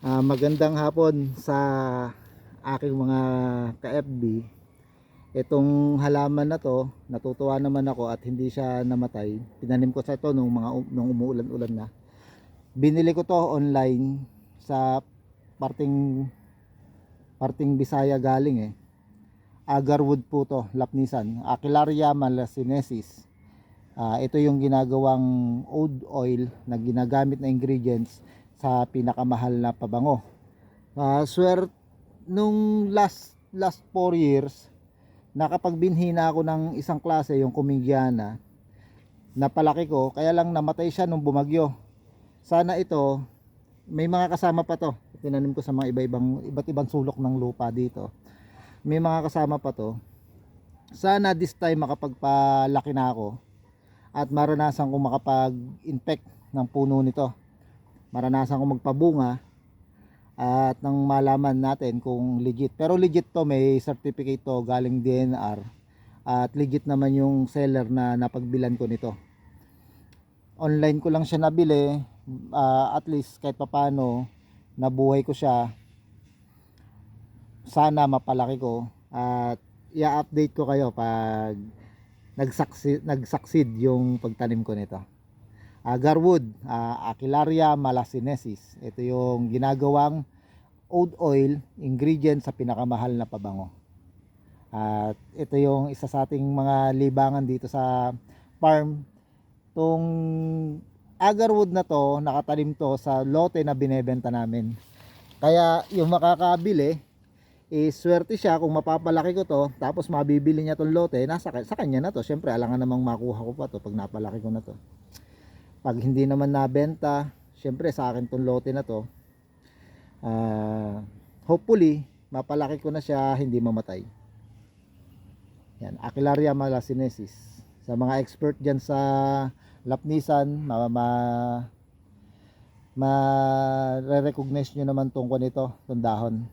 Magandang hapon sa aking mga ka-FB. Itong halaman na to, natutuwa naman ako at hindi siya namatay. Tinanim ko sa ito nung umuulan-ulan na. Binili ko to online sa parting Bisaya galing Agarwood po to, Lapnisan. Aquilaria malasinensis. Ito yung ginagawang oud oil na ginagamit na ingredients sa pinakamahal na pabango. Nung last 4 years nakapagbinhi na ako ng isang klase, yung Kumingiana. Napalaki ko, kaya lang namatay siya nung bumagyo. Sana ito, may mga kasama pa to. Tinanim ko sa mga iba't ibang sulok ng lupa dito. May mga kasama pa to. Sana this time makapagpalaki na ako at maranasan ko makapag-infect ng puno nito. Maranasan ko magpabunga at nang malaman natin kung legit. Pero legit to, may certificate to galing DNR at legit naman yung seller na napagbilan ko nito. Online ko lang siya nabili, at least kahit papano nabuhay ko siya. Sana mapalaki ko at i-update ko kayo pag nag-succeed yung pagtanim ko nito. Agarwood, Aquilaria malasinensis. Ito yung ginagawang oud oil ingredient sa pinakamahal na pabango. At ito yung isa sa ating mga libangan dito sa farm. Tong agarwood na to, nakatanim to sa lote na binebenta namin. Kaya yung makakabili, swerte siya kung mapapalaki ko to, tapos mabibili niya tong lote, sa kanya na to. Syempre, alangan namang makuha ko pa to pag napalaki ko na to. Pag hindi naman nabenta, syempre sa akin tong lote na to. Hopefully mapalaki ko na siya, hindi mamatay. Yan, Aquilaria malasinensis. Sa mga expert dyan sa Lapnisan, ma-recognize nyo naman tungkol nito, itong dahon.